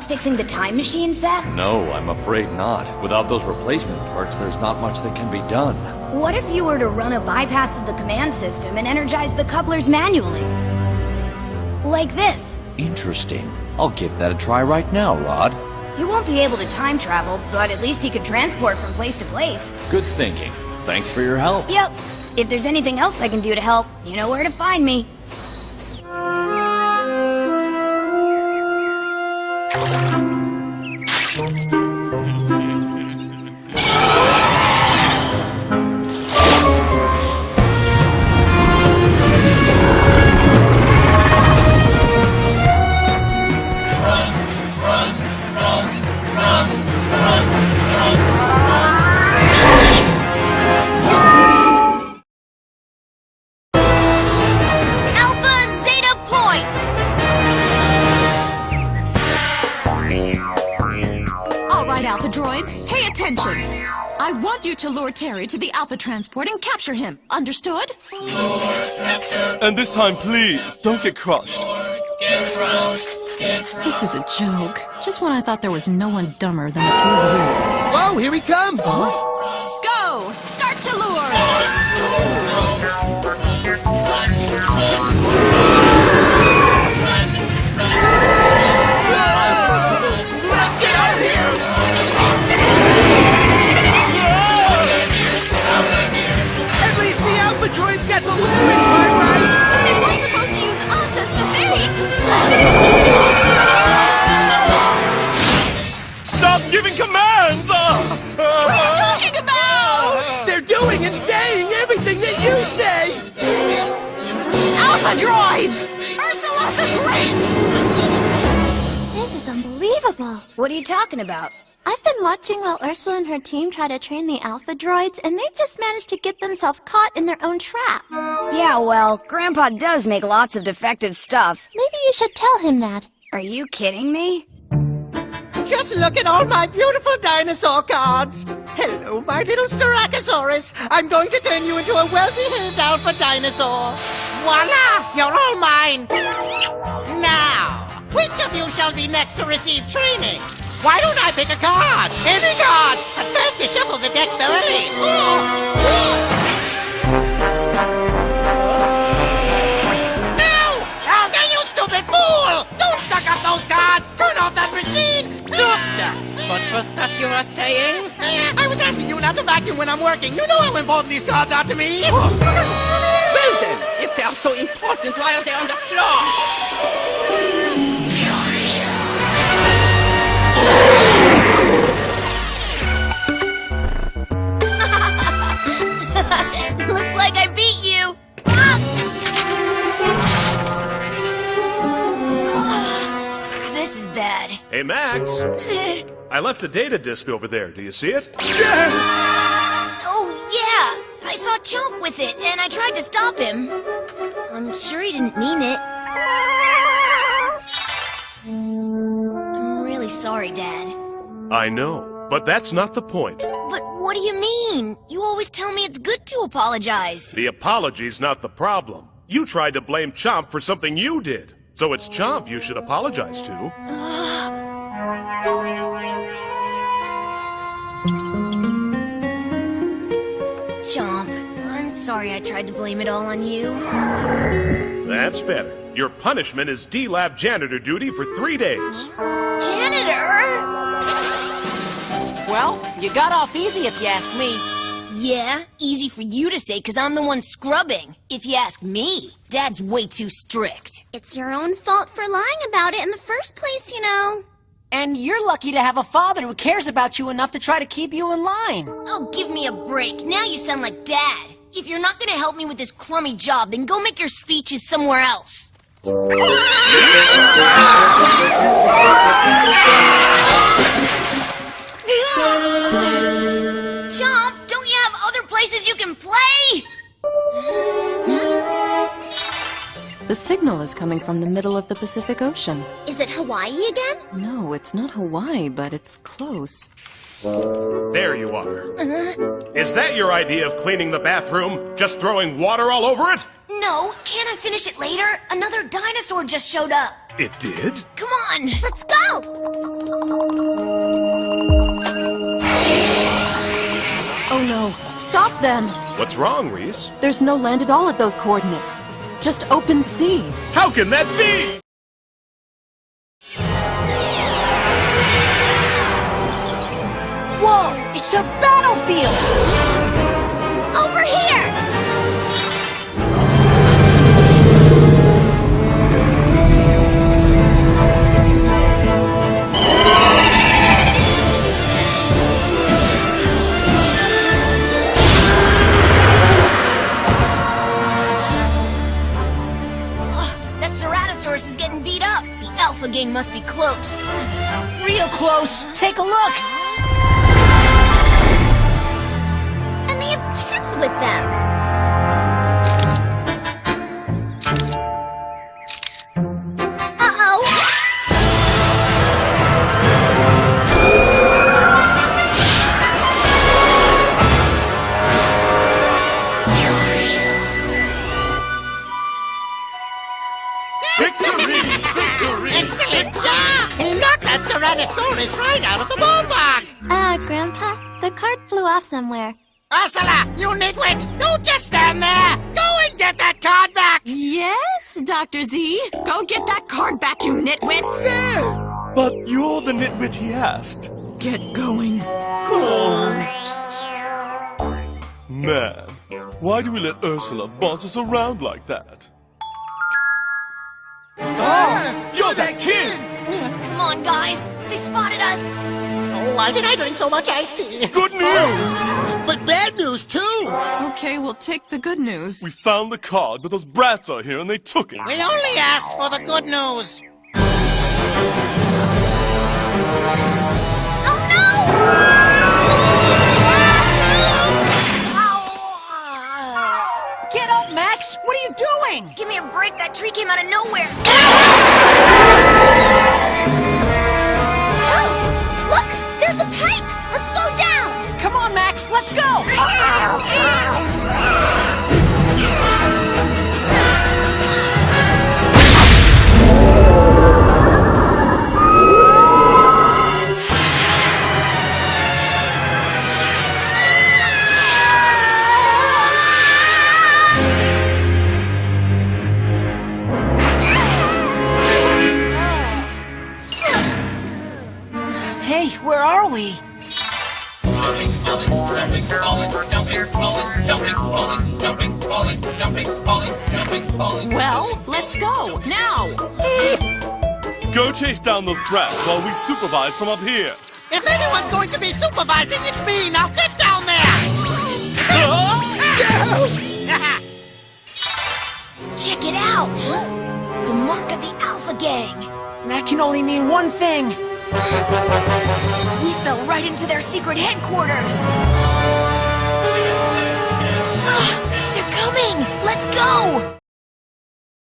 fixing the time machine, Seth? No, I'm afraid not. Without those replacement parts, there's not much that can be done. What if you were to run a bypass of the command system and energize the couplers manually? Like this. Interesting. I'll give that a try right now, Rod. He won't be able to time travel, but at least he could transport from place to place. Good thinking. Thanks for your help. Yep. If there's anything else I can do to help, you know where to find me. Zeta Point! All right, Alpha droids, pay attention. I want you to lure Terry to the Alpha transport and capture him. Understood? And this time, please, don't get crushed. This is a joke. Just when I thought there was no one dumber than the two of you. Whoa, here he comes! Go! Start to lure! Let's get out of here! At least the Alpha droids got the luring part right! But they weren't supposed to use us as the bait! Stop giving commands! What are you talking about? They're doing and saying everything that you say! Alpha droids! Ursula the Great! This is unbelievable. What are you talking about? I've been watching while Ursula and her team try to train the Alpha droids, and they just managed to get themselves caught in their own trap. Yeah, well, Grandpa does make lots of defective stuff. Maybe you should tell him that. Are you kidding me? Just look at all my beautiful dinosaur cards! Hello, my little Styracosaurus! I'm going to turn you into a well-behaved Alpha dinosaur! Voila! You're all mine! Now, which of you shall be next to receive training? Why don't I pick a card? Any card! But first you shuffle the deck thoroughly! No! How can you stupid fool! Don't suck up those cards! Turn off that machine! Doctor! What was that you were saying? I was asking you not to vacuum when I'm working. You know how important these cards are to me! Well then, if they are so important, why are they on the floor? Looks like I beat you. This is bad. Hey, Max. I left a data disk over there. Do you see it? Oh, yeah. I saw Chomp with it, and I tried to stop him. I'm sure he didn't mean it. I'm really sorry, Dad. I know, but that's not the point. But what do you mean? You always tell me it's good to apologize. The apology's not the problem. You tried to blame Chomp for something you did. So it's Chomp you should apologize to. Chomp, I'm sorry I tried to blame it all on you. That's better. Your punishment is D-Lab janitor duty for 3 days. Janitor? Well, you got off easy if you ask me. Yeah, easy for you to say because I'm the one scrubbing. If you ask me, Dad's way too strict. It's your own fault for lying about it in the first place, you know. And you're lucky to have a father who cares about you enough to try to keep you in line. Oh, give me a break. Now you sound like Dad. If you're not going to help me with this crummy job, then go make your speeches somewhere else. Chomp, don't you have other places you can play? The signal is coming from the middle of the Pacific Ocean. Is it Hawaii again? No, it's not Hawaii, but it's close. There you are. Is that your idea of cleaning the bathroom? Just throwing water all over it? No, can't I finish it later? Another dinosaur just showed up. It did? Come on. Let's go! then. What's wrong, Reese? There's no land at all at those coordinates. Just open sea. How can that be? Whoa! It's a battlefield! Over here! That Ceratosaurus is getting beat up. The Alpha Gang must be close. Real close! Take a look! And they have kids with them. Uh-oh. Victory! Victory! Excellent job! He knocked that Ceratosaurus right out of the ballpark! Grandpa, the card flew off somewhere. Ursula, you nitwit! Don't just stand there! Go and get that card back! Yes, Dr. Z. Go get that card back, you nitwits! But you're the nitwit he asked. Get going. Man, why do we let Ursula boss us around like that? You're that kid! Come on, guys. They spotted us. Oh, why did I drink so much iced tea? Good news! But bad news, too! Okay, we'll take the good news. We found the card, but those brats are here and they took it. We only asked for the good news! Oh, no! Get up, Max! What are you doing? Give me a break. That tree came out of nowhere. Oh, look! There's a pipe! Let's go down! Come on, Max, let's go! Hey, where are we? Well, let's go, now! Go chase down those brats while we supervise from up here. If anyone's going to be supervising, it's me! Now get down there! Check it out! The mark of the Alpha Gang! That can only mean one thing. We fell right into their secret headquarters! They're coming! Let's go!